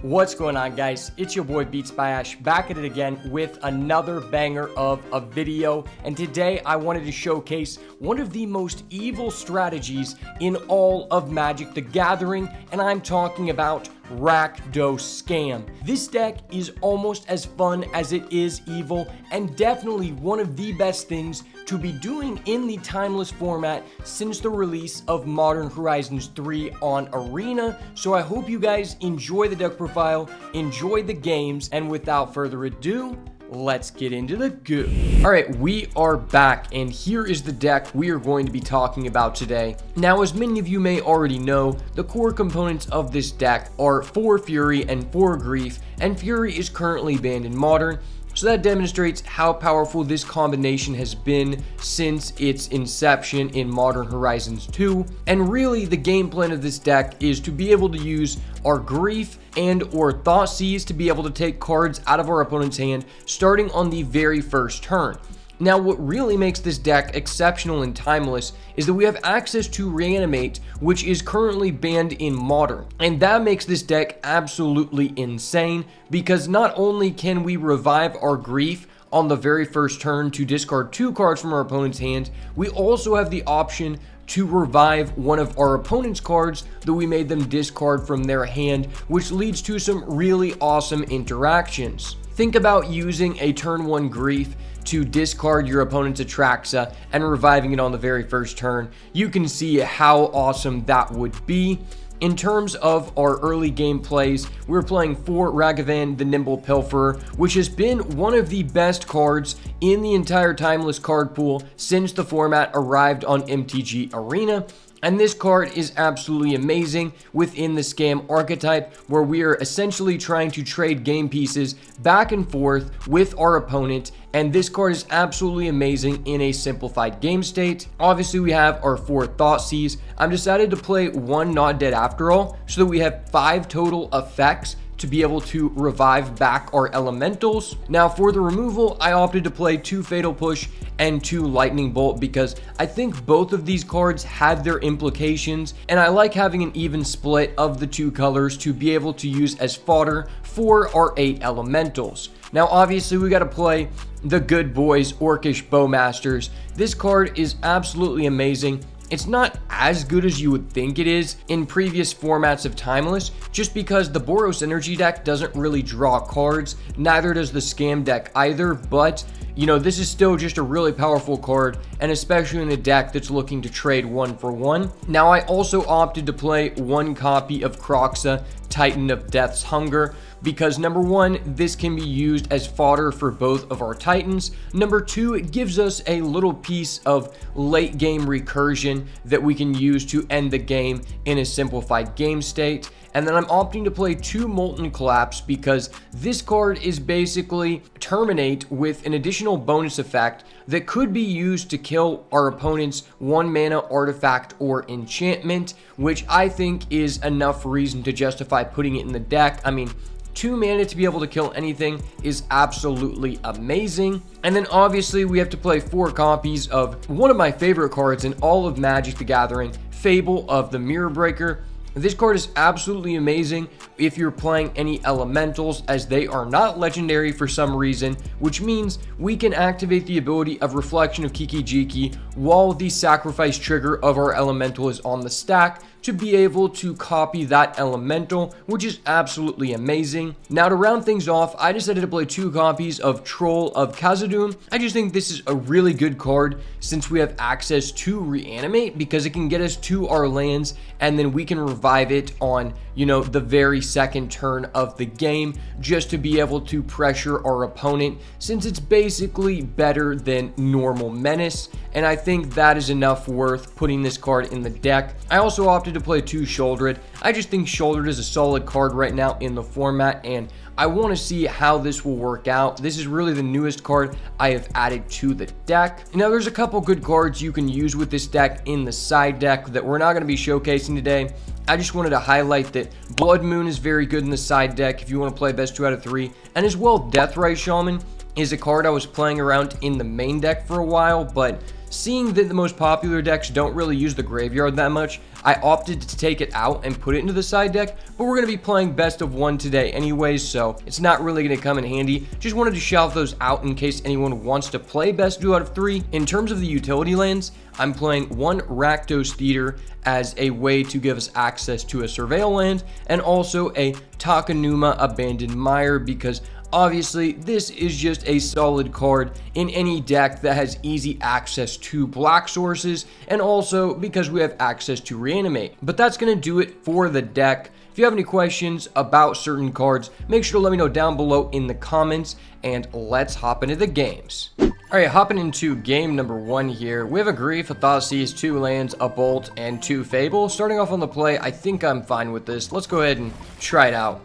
What's going on, guys? It's your boy beatsbyash back at it again with another banger of a video, and today I wanted to showcase one of the most evil strategies in all of Magic the Gathering, and I'm talking about Rakdos Scam. This deck is almost as fun as it is evil, and definitely one of the best things to be doing in the timeless format since the release of Modern Horizons 3 on Arena. So I hope you guys enjoy the deck profile, enjoy the games, and without further ado, let's get into the goo. Alright, we are back, and here is the deck we are going to be talking about today. Now, as many of you may already know, the core components of this deck are 4 Fury and 4 Grief, and Fury is currently banned in Modern. So that demonstrates how powerful this combination has been since its inception in Modern Horizons 2. And really, the game plan of this deck is to be able to use our Grief and or Thoughtseize to be able to take cards out of our opponent's hand starting on the very first turn. Now, what really makes this deck exceptional and timeless is that we have access to Reanimate, which is currently banned in Modern. And that makes this deck absolutely insane, because not only can we revive our Grief on the very first turn to discard 2 cards from our opponent's hand, we also have the option to revive one of our opponent's cards that we made them discard from their hand, which leads to some really awesome interactions. Think about using a turn 1 Grief to discard your opponent's Atraxa and reviving it on the very first turn. You can see how awesome that would be. In terms of our early game plays, we're playing for Ragavan the Nimble Pilferer, which has been one of the best cards in the entire Timeless card pool since the format arrived on MTG Arena. And this card is absolutely amazing within the Scam archetype, where we are essentially trying to trade game pieces back and forth with our opponent, and this card is absolutely amazing in a simplified game state. Obviously, we have our 4 Thoughtseize. I'm decided to play 1 Not Dead After All, so that we have 5 total effects to be able to revive back our elementals. Now, for the removal, I opted to play 2 Fatal Push and 2 Lightning Bolt, because I think both of these cards have their implications, and I like having an even split of the 2 colors to be able to use as fodder for our 8 elementals. Now, obviously, we got to play the Good Boys Orcish Bowmasters. This card is absolutely amazing. It's not as good as you would think it is in previous formats of Timeless, just because the Boros Energy deck doesn't really draw cards, neither does the Scam deck either, but you know, this is still just a really powerful card, and especially in a deck that's looking to trade 1 for 1. Now, I also opted to play 1 copy of Kroxa, Titan of Death's Hunger, because number 1, this can be used as fodder for both of our Titans. Number 2, it gives us a little piece of late game recursion that we can use to end the game in a simplified game state. And then I'm opting to play 2 Molten Collapse, because this card is basically Terminate with an additional bonus effect that could be used to kill our opponent's 1 mana artifact or enchantment, which I think is enough reason to justify putting it in the deck. I mean, 2 mana to be able to kill anything is absolutely amazing. And then obviously we have to play 4 copies of one of my favorite cards in all of Magic the Gathering, Fable of the Mirror Breaker. This card is absolutely amazing if you're playing any elementals, as they are not legendary for some reason, which means we can activate the ability of Reflection of Kiki-Jiki while the sacrifice trigger of our elemental is on the stack, to be able to copy that elemental, which is absolutely amazing. Now, to round things off, I decided to play 2 copies of Troll of Khazad-dûm. I just think this is a really good card since we have access to Reanimate, because it can get us to our lands and then we can revive it on, you know, the very second turn of the game, just to be able to pressure our opponent, since it's basically better than normal Menace, and I think that is enough worth putting this card in the deck. I also opted to play 2 Shouldered. I just think Shouldered is a solid card right now in the format, and I want to see how this will work out. This is really the newest card I have added to the deck. Now, there's a couple good cards you can use with this deck in the side deck that we're not going to be showcasing today. I just wanted to highlight that Blood Moon is very good in the side deck if you want to play best 2 out of 3, and as well Deathrite Shaman is a card I was playing around in the main deck for a while, but seeing that the most popular decks don't really use the graveyard that much, I opted to take it out and put it into the side deck, but we're going to be playing best of 1 today anyways, so it's not really going to come in handy. Just wanted to shelve those out in case anyone wants to play best 2 out of 3. In terms of the utility lands, I'm playing 1 Rakdos Theater as a way to give us access to a Surveil land, and also a Takenuma Abandoned Mire, because obviously this is just a solid card in any deck that has easy access to black sources, and also because we have access to reanimate. But that's going to do it for the deck. If you have any questions about certain cards, make sure to let me know down below in the comments, and let's hop into the games. Alright, hopping into game number 1 here. We have a Grief, a Thoughtseize, 2 lands, a Bolt, and 2 Fable. Starting off on the play, I think I'm fine with this. Let's go ahead and try it out.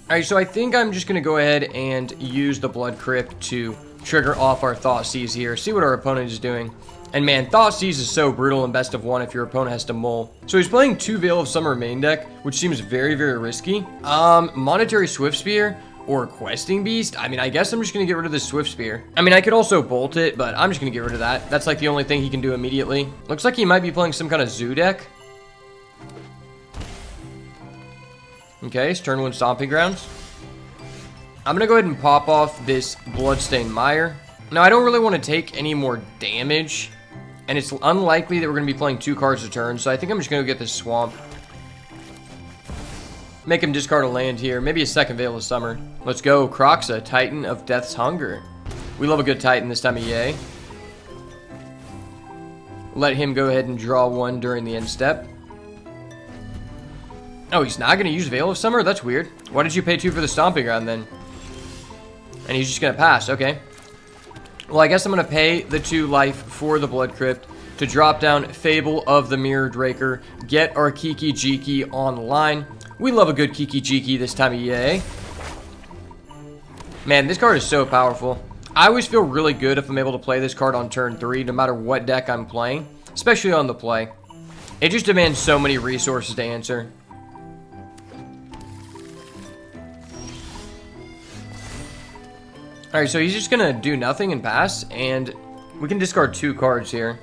Alright, so I think I'm just going to go ahead and use the Blood Crypt to trigger off our Thoughtseize here. See what our opponent is doing. And man, Thoughtseize is so brutal in best of 1 if your opponent has to mull. So he's playing 2 Veil of Summer main deck, which seems very, very risky. Monetary Swift Spear or Questing Beast. I mean, I guess I'm just going to get rid of this Swift Spear. I mean, I could also bolt it, but I'm just going to get rid of that. That's like the only thing he can do immediately. Looks like he might be playing some kind of zoo deck. Okay, it's turn 1 Stomping Grounds. I'm going to go ahead and pop off this Bloodstained Mire. Now, I don't really want to take any more damage, and it's unlikely that we're going to be playing 2 cards a turn, so I think I'm just going to get this Swamp. Make him discard a land here. Maybe a second Veil of Summer. Let's go. Kroxa, Titan of Death's Hunger. We love a good Titan this time of yay. Let him go ahead and draw 1 during the end step. Oh, he's not going to use Veil of Summer? That's weird. Why did you pay 2 for the Stomping Ground then? And he's just going to pass. Okay. Well, I guess I'm going to pay the 2 life for the Blood Crypt to drop down Fable of the Mirrored Raker. Get our Kiki Jiki online. We love a good Kiki Jiki this time of year. Man, this card is so powerful. I always feel really good if I'm able to play this card on turn 3, no matter what deck I'm playing, especially on the play. It just demands so many resources to answer. Alright, so he's just going to do nothing and pass, and we can discard 2 cards here.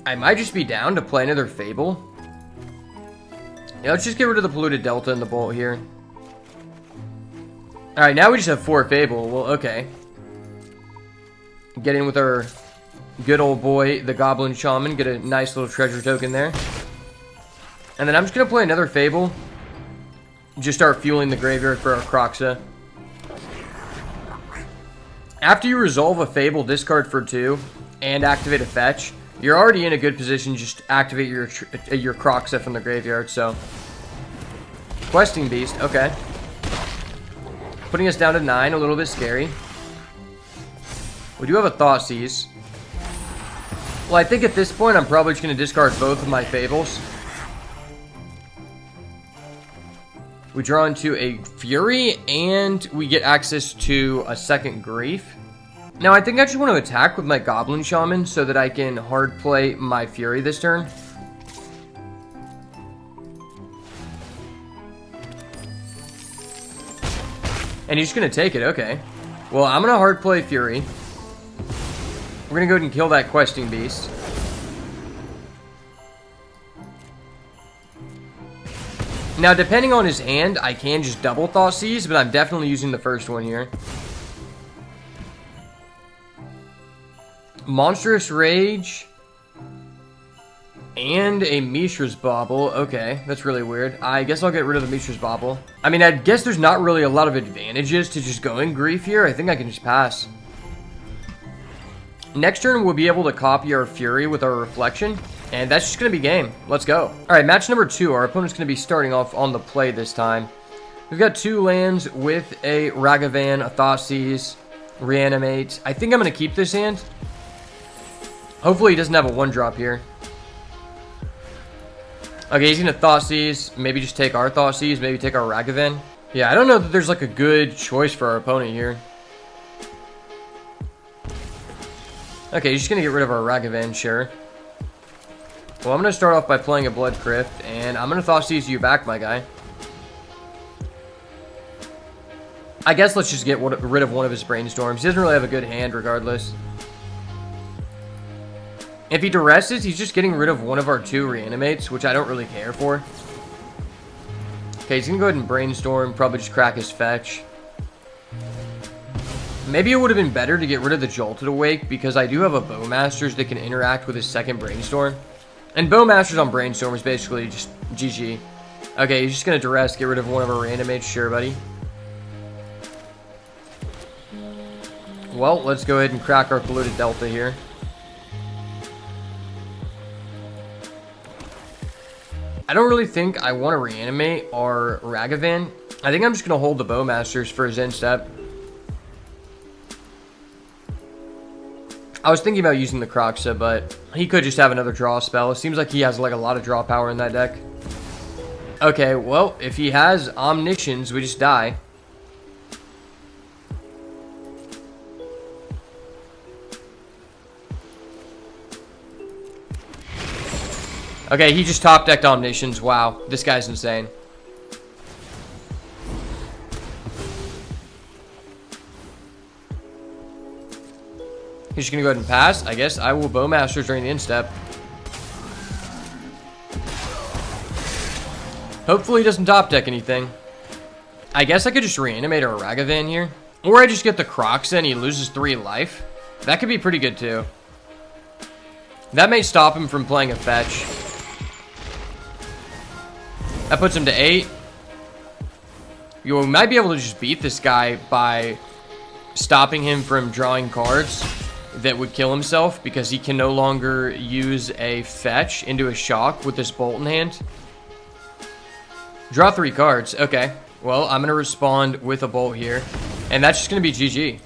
I might just be down to play another Fable. Yeah, let's just get rid of the Polluted Delta and the Bolt here. Alright, now we just have 4 Fable. Well, okay. Get in with our good old boy, the Goblin Shaman. Get a nice little treasure token there. And then I'm just going to play another Fable. Just start fueling the graveyard for our Kroxa. After you resolve a Fable, discard for 2, and activate a fetch, you're already in a good position to just activate your Kroxa from the graveyard, so. Questing Beast, okay. Putting us down to 9, a little bit scary. We do have a Thoughtseize. Well, I think at this point, I'm probably just going to discard both of my Fables. We draw into a Fury, and we get access to a second Grief. Now, I think I just want to attack with my Goblin Shaman so that I can hard play my Fury this turn. And he's just going to take it, okay. Well, I'm going to hard play Fury. We're going to go ahead and kill that Questing Beast. Now, depending on his hand, I can just double Thoughtseize, but I'm definitely using the first one here. Monstrous Rage. And a Mishra's Bauble. Okay, that's really weird. I guess I'll get rid of the Mishra's Bauble. I mean, I guess there's not really a lot of advantages to just going Grief here. I think I can just pass. Next turn, we'll be able to copy our Fury with our Reflection. And that's just going to be game. Let's go. Alright, match number 2. Our opponent's going to be starting off on the play this time. We've got 2 lands with a Ragavan, a Thoughtseize, Reanimate. I think I'm going to keep this hand. Hopefully he doesn't have a 1-drop here. Okay, he's going to Thoughtseize. Maybe just take our Thoughtseize. Maybe take our Ragavan. Yeah, I don't know that there's like a good choice for our opponent here. Okay, he's just going to get rid of our Ragavan, sure. Well, I'm going to start off by playing a Blood Crypt, and I'm going to Thoughtseize you back, my guy. I guess let's just get rid of one of his Brainstorms. He doesn't really have a good hand regardless. If he duresses, he's just getting rid of one of our 2 reanimates, which I don't really care for. Okay, he's gonna go ahead and brainstorm, probably just crack his fetch. Maybe it would have been better to get rid of the Jolted Awake, because I do have a Bowmasters that can interact with his second Brainstorm. And Bowmasters on Brainstorm is basically just GG. Okay, he's just gonna duress, get rid of one of our reanimates. Sure, buddy. Well, let's go ahead and crack our polluted Delta here. I don't really think I want to reanimate our Ragavan. I think I'm just going to hold the Bowmasters for his end step. I was thinking about using the Croxa, but he could just have another draw spell. It seems like he has like a lot of draw power in that deck. Okay, well, if he has Omniscience, we just die. Okay, he just top decked Omniscience. Wow, this guy's insane. He's just gonna go ahead and pass. I guess I will Bowmasters during the instep. Hopefully he doesn't top deck anything. I guess I could just reanimate our Ragavan here. Or I just get the Croxa and he loses 3 life. That could be pretty good too. That may stop him from playing a fetch. That puts him to 8. You might be able to just beat this guy by stopping him from drawing cards that would kill himself, because he can no longer use a fetch into a shock with this bolt in hand. Draw 3 cards. Okay. Well, I'm going to respond with a bolt here. And that's just going to be GG.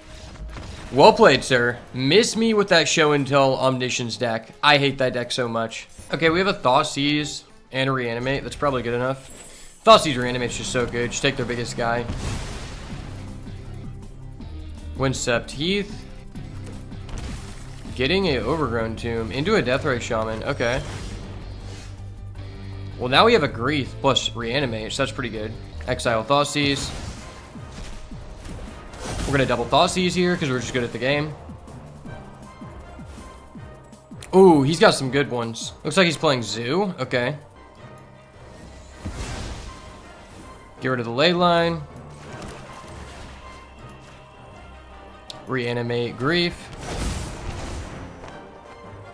Well played, sir. Miss me with that show and tell Omniscience deck. I hate that deck so much. Okay, we have a Thoughtseize and a Reanimate. That's probably good enough. Thoughtseize Reanimate's just so good. Just take their biggest guy. Wincept Heath. Getting a Overgrown Tomb into a Deathray Shaman. Okay. Well, now we have a Grief plus Reanimate, so that's pretty good. Exile Thoughtseize. We're going to double Thoughtseize here because we're just good at the game. Ooh, he's got some good ones. Looks like he's playing Zoo. Okay. Get rid of the Ley Line. Reanimate Grief.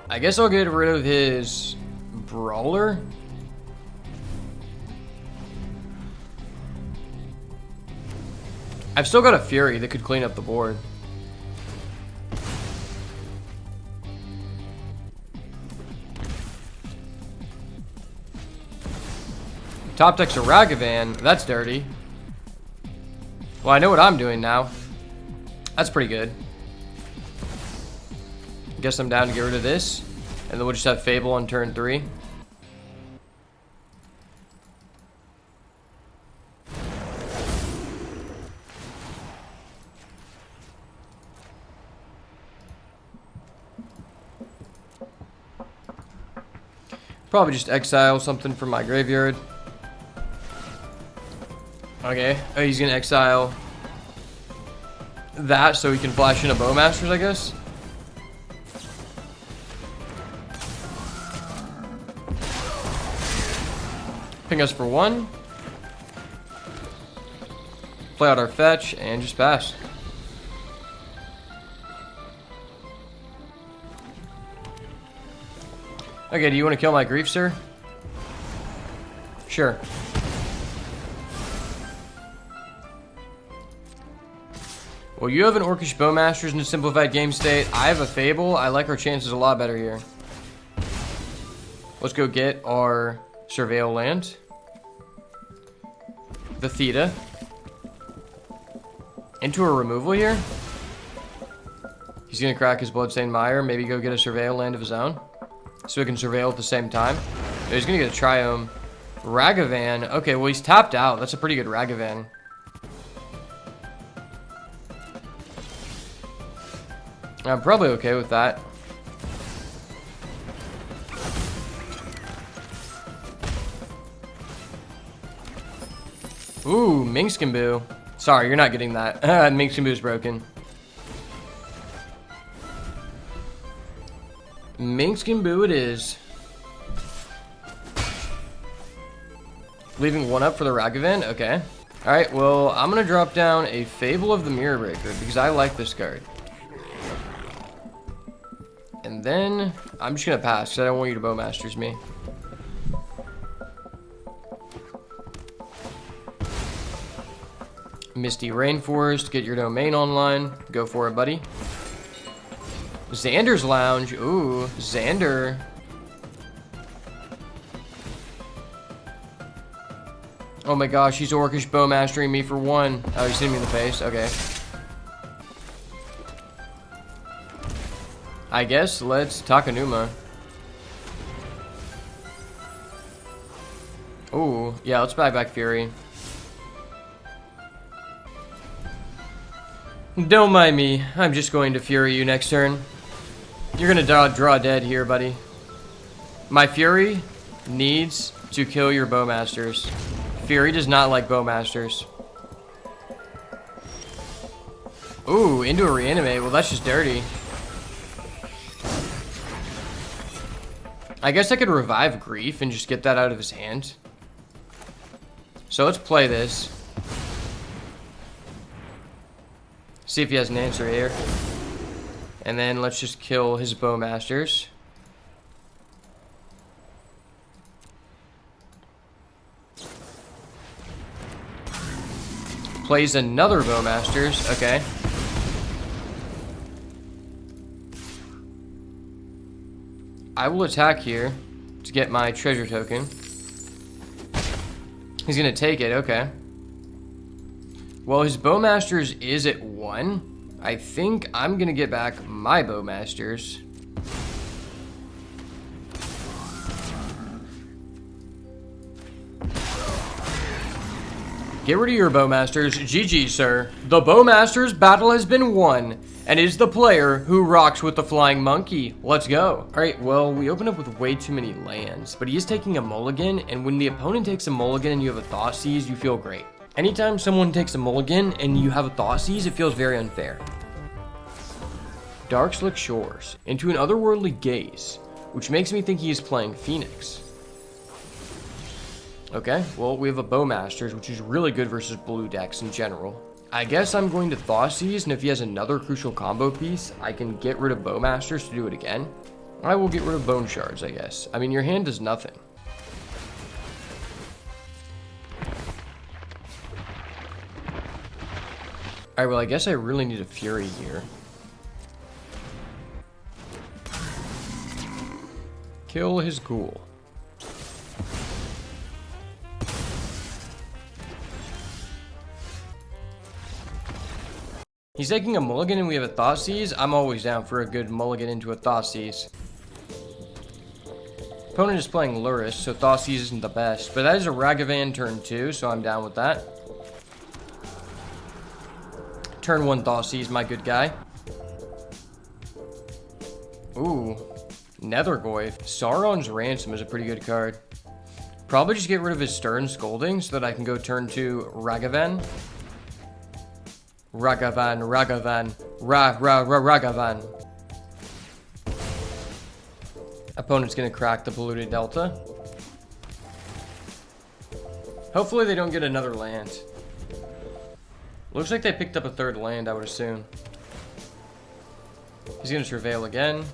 I guess I'll get rid of his Brawler. I've still got a Fury that could clean up the board. Top deck's a Ragavan. That's dirty. Well, I know what I'm doing now. That's pretty good. Guess I'm down to get rid of this. And then we'll just have Fable on turn 3. Probably just exile something from my graveyard. Okay. Oh, he's gonna exile that so he can flash in a Bowmasters, I guess. Ping us for 1. Play out our fetch and just pass. Okay, do you want to kill my Grief, sir? Sure. Well, you have an Orcish Bowmasters in a simplified game state. I have a Fable. I like our chances a lot better here. Let's go get our Surveil land. The Theta. Into a removal here. He's going to crack his Bloodstained Mire. Maybe go get a Surveil land of his own. So we can Surveil at the same time. He's going to get a Triome. Ragavan. Okay, well, he's tapped out. That's a pretty good Ragavan. I'm probably okay with that. Ooh, Minxkimbu. Sorry, you're not getting that. Minxkimbu's broken. Minkskin Boo it is. Leaving one up for the Ragavan? Okay. Alright, well, I'm gonna drop down a Fable of the Mirror Breaker because I like this card. And then, I'm just gonna pass because I don't want you to Bowmasters me. Misty Rainforest, get your domain online. Go for it, buddy. Xander's Lounge. Ooh, Xander. Oh my gosh, he's Orcish Bowmastering me for one. Oh, he's hitting me in the face. Okay. I guess let's Takanuma. Ooh, yeah, let's buy back Fury. Don't mind me. I'm just going to Fury you next turn. You're gonna draw dead here, buddy. My Fury needs to kill your Bowmasters. Fury does not like Bowmasters. Ooh, into a reanimate. Well, that's just dirty. I guess I could revive Grief and just get that out of his hand. So let's play this. See if he has an answer here. And then let's just kill his Bowmasters. Plays another Bowmasters. Okay. I will attack here to get my treasure token. He's gonna take it. Okay. Well, his Bowmasters is at 1. I think I'm gonna get back my Bowmasters. Get rid of your Bowmasters. GG, sir. The Bowmasters battle has been won, and is the player who rocks with the flying monkey. Let's go. Alright, well, we opened up with way too many lands, but he is taking a mulligan, and when the opponent takes a mulligan and you have a Thoughtseize, you feel great. Anytime someone takes a mulligan and you have a Thoughtseize, it feels very unfair. Dark Slick Shores into an otherworldly gaze, which makes me think he is playing Phoenix. Okay, well, we have a Bowmasters, which is really good versus blue decks in general. I guess I'm going to Thoughtseize, and if he has another crucial combo piece, I can get rid of Bowmasters to do it again. I will get rid of Bone Shards, I guess. I mean, your hand does nothing. Alright, well, I guess I really need a Fury here. Kill his ghoul. He's taking a mulligan and we have a Thoughtseize. I'm always down for a good mulligan into a Thoughtseize. Opponent is playing Luris, so Thoughtseize isn't the best. But that is a Ragavan turn 2, so I'm down with that. Turn 1 Thoughtseize, my good guy. Ooh. Nethergoyf. Sauron's Ransom is a pretty good card. Probably just get rid of his Stern Scolding so that I can go turn 2 Ragavan. Ragavan. Opponent's gonna crack the Polluted Delta. Hopefully they don't get another land. Looks like they picked up a third land, I would assume. He's gonna Travail again.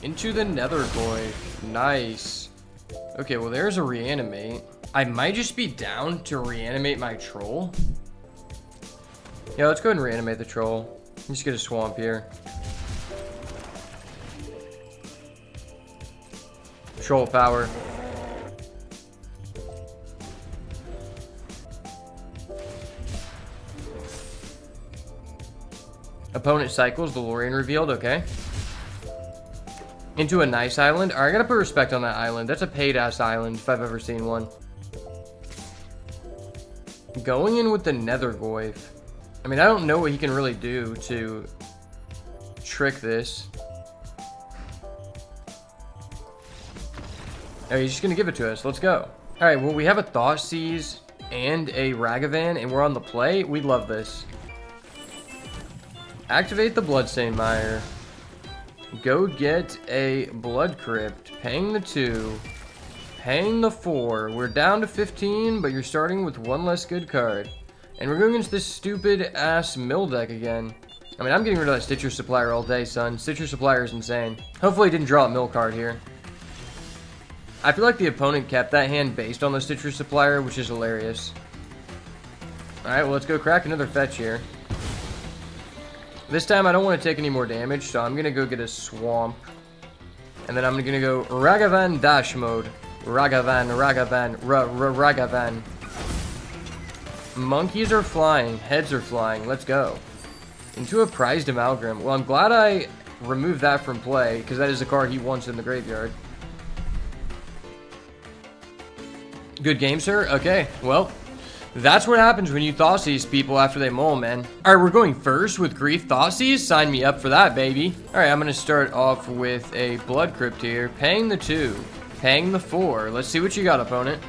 Into the Nethergoyf. Nice. Okay, well there's a Reanimate. I might just be down to reanimate my Troll. Yeah, let's go ahead and reanimate the Troll. Just get a Swamp here. Troll power. Opponent cycles, the Lorien revealed, okay. Into a nice island. Alright, I gotta put respect on that island. That's a paid-ass island, if I've ever seen one. Going in with the Nethergoyf. I mean, I don't know what he can really do to trick this. Oh, he's just gonna give it to us. Let's go. Alright, well, we have a Thoughtseize and a Ragavan, and we're on the play. We love this. Activate the Bloodstained Mire. Go get a Blood Crypt. Paying the 2. Paying the 4. We're down to 15, but you're starting with one less good card. And we're going against this stupid-ass mill deck again. I mean, I'm getting rid of that Stitcher Supplier all day, son. Stitcher Supplier is insane. Hopefully he didn't draw a mill card here. I feel like the opponent kept that hand based on the Stitcher Supplier, which is hilarious. Alright, well, let's go crack another fetch here. This time I don't want to take any more damage, so I'm going to go get a Swamp. And then I'm going to go Ragavan Dash Mode. Ragavan. Monkeys are flying. Heads are flying. Let's go. Into a Prized Amalgam. Well, I'm glad I removed that from play, because that is a card he wants in the graveyard. Good game, sir? Okay, well, that's what happens when you Thoughtseize people after they mull, man. Alright, we're going first with Grief Thoughtseize. Sign me up for that, baby. Alright, I'm going to start off with a Blood Crypt here. Paying the 2. Paying the 4. Let's see what you got, opponent.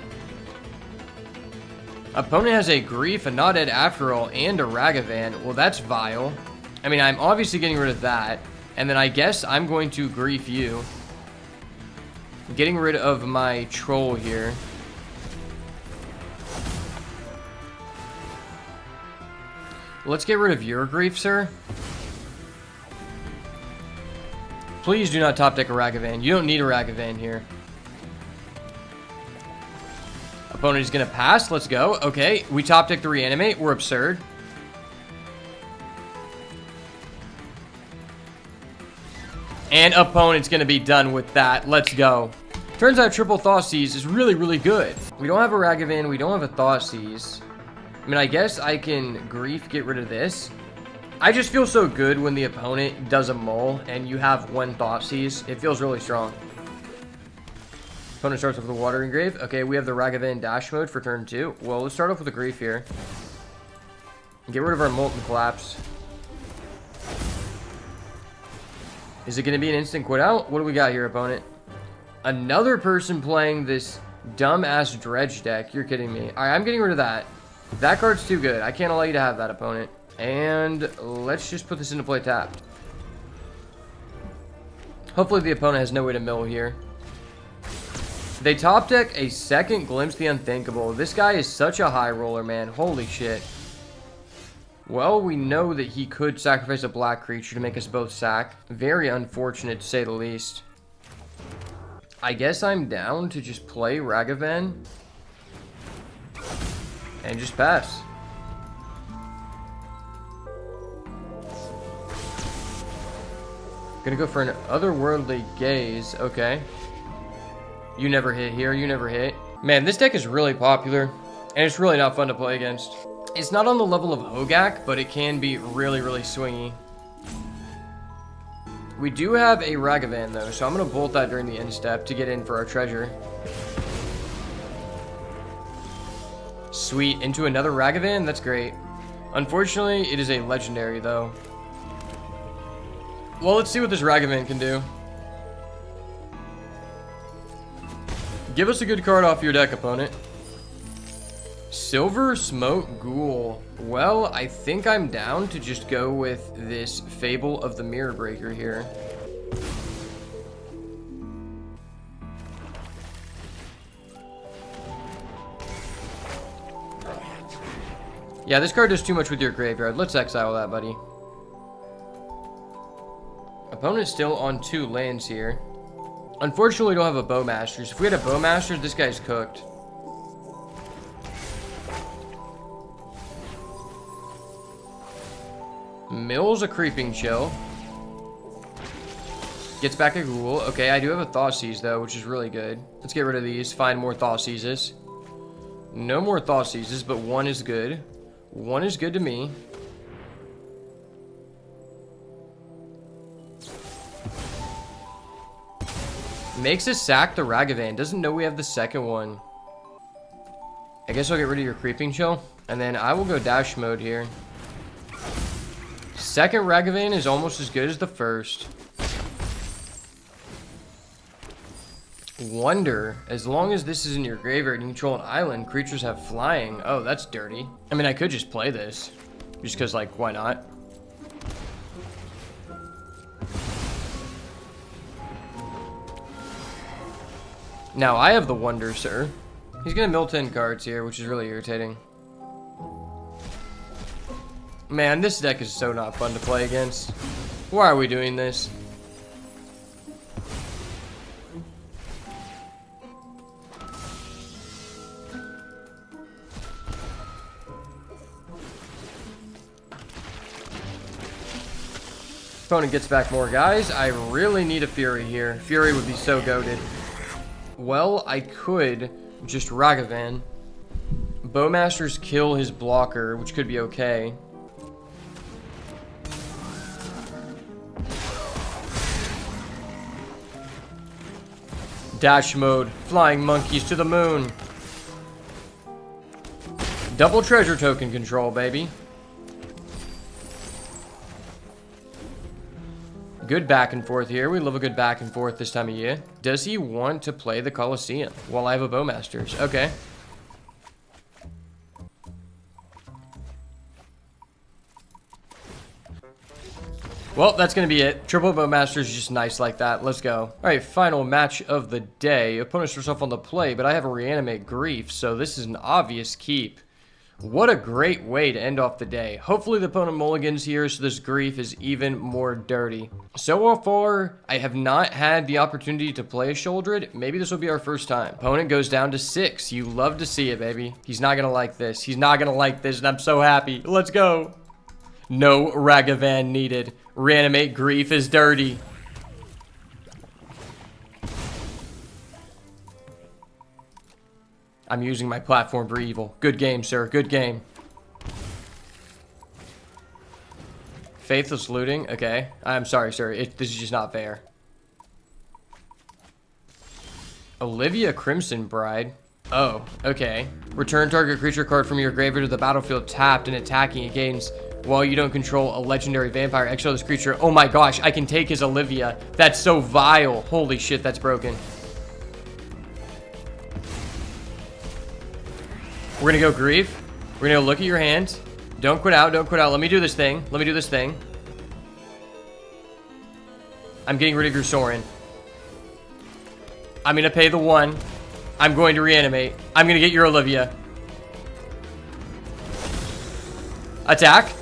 Opponent has a Grief, a Not Dead After All, and a Ragavan. Well, that's vile. I mean, I'm obviously getting rid of that. And then I guess I'm going to Grief you. Getting rid of my Troll here. Let's get rid of your Grief, sir. Please do not top deck a Ragavan. You don't need a Ragavan here. Opponent is going to pass. Let's go. Okay, we top deck the Reanimate. We're absurd. And opponent's going to be done with that. Let's go. Turns out triple Thoughtseize is really, really good. We don't have a Ragavan. We don't have a Thoughtseize. I mean, I guess I can Grief get rid of this. I just feel so good when the opponent does a mull and you have one Thoughtseize. It feels really strong. Opponent starts off with a Watering Grave. Okay, we have the Ragavan Dash Mode for turn 2. Well, let's start off with a Grief here. Get rid of our Molten Collapse. Is it going to be an instant quit out? What do we got here, opponent? Another person playing this dumb-ass Dredge deck. You're kidding me. Alright, I'm getting rid of that. That card's too good. I can't allow you to have that, opponent. And let's just put this into play tapped. Hopefully the opponent has no way to mill here. They top deck a second Glimpse the Unthinkable. This guy is such a high roller, man. Holy shit. Well, we know that he could sacrifice a black creature to make us both sack. Very unfortunate, to say the least. I guess I'm down to just play Ragavan. And just pass. Gonna go for an Otherworldly Gaze. Okay. You never hit here. You never hit. Man, this deck is really popular. And it's really not fun to play against. It's not on the level of Hogak, but it can be really, really swingy. We do have a Ragavan, though, so I'm going to bolt that during the end step to get in for our treasure. Sweet. Into another Ragavan? That's great. Unfortunately, it is a legendary, though. Well, let's see what this Ragavan can do. Give us a good card off your deck, opponent. Silver Smoke Ghoul. Well, I think I'm down to just go with this Fable of the Mirror Breaker here. Yeah, this card does too much with your graveyard. Let's exile that, buddy. Opponent's still on 2 lands here. Unfortunately, we don't have a Bowmasters. If we had a Bowmasters, this guy's cooked. Mills a Creeping Chill. Gets back a Ghoul. Okay, I do have a Thoughtseize, though, which is really good. Let's get rid of these. Find more Thoughtseizes. No more Thoughtseizes, but one is good. One is good to me. Makes us sack the Ragavan. Doesn't know we have the second one. I guess I'll get rid of your Creeping Chill. And then I will go Dash Mode here. Second Ragavan is almost as good as the first. Wonder, as long as this is in your graveyard and you control an island, creatures have flying. Oh, that's dirty. I mean, I could just play this. Just because, like, why not? Now I have the wonder, sir. He's gonna mill 10 cards here, which is really irritating. Man, this deck is so not fun to play against. Why are we doing this? Opponent gets back more guys. I really need a Fury here. Fury would be so goated. Well, I could just Ragavan. Bowmasters kill his blocker, which could be okay. Dash mode. Flying monkeys to the moon. Double treasure token control, baby. Good back and forth here. We love a good back and forth this time of year. Does he want to play the Colosseum while I have a Bowmasters? Okay. Well, that's going to be it. Triple Bowmasters is just nice like that. Let's go. All right, final match of the day. Opponent starts off on the play, but I have a Reanimate Grief, so this is an obvious keep. What a great way to end off the day. Hopefully the opponent mulligans here so this Grief is even more dirty. So far, I have not had the opportunity to play a Sheoldred. Maybe this will be our first time. Opponent goes down to 6. You love to see it, baby. He's not going to like this. He's not going to like this, and I'm so happy. Let's go. No Ragavan needed. Reanimate Grief is dirty. I'm using my platform for evil. Good game, sir. Good game. Faithless looting. Okay. I'm sorry, sir. This is just not fair. Olivia Crimson Bride. Oh, okay. Return target creature card from your graveyard to the battlefield tapped and attacking against while you don't control a legendary vampire. Exile this creature. Oh my gosh, I can take his Olivia. That's so vile. Holy shit, that's broken. We're gonna go Grief. We're gonna go look at your hand. Don't quit out, don't quit out. Let me do this thing. Let me do this thing. I'm getting rid of your Sorin. I'm gonna pay the 1. I'm going to reanimate. I'm gonna get your Olivia. Attack.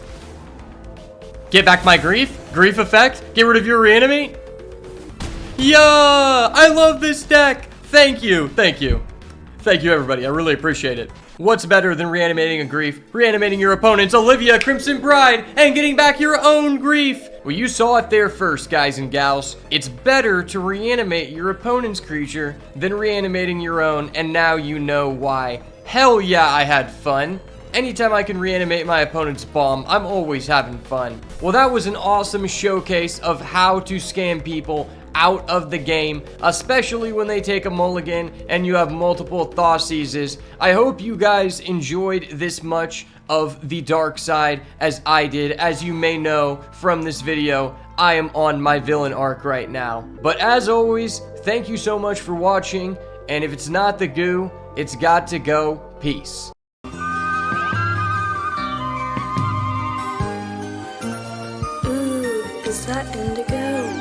Get back my Grief. Grief effect. Get rid of your reanimate. Yeah! I love this deck! Thank you. Thank you. Thank you, everybody. I really appreciate it. What's better than reanimating a Grief? Reanimating your opponent's Olivia Crimson Bride and getting back your own Grief. Well, you saw it there first, guys and gals. It's better to reanimate your opponent's creature than reanimating your own, and now you know why. Hell yeah, I had fun. Anytime I can reanimate my opponent's bomb, I'm always having fun. Well, that was an awesome showcase of how to scam people out of the game, especially when they take a mulligan and you have multiple Thaw Seizes. I hope you guys enjoyed this much of the dark side as I did. As you may know from this video, I am on my villain arc right now. But as always, thank you so much for watching, and if it's not the goo, it's got to go. Peace. Ooh, is that indigo?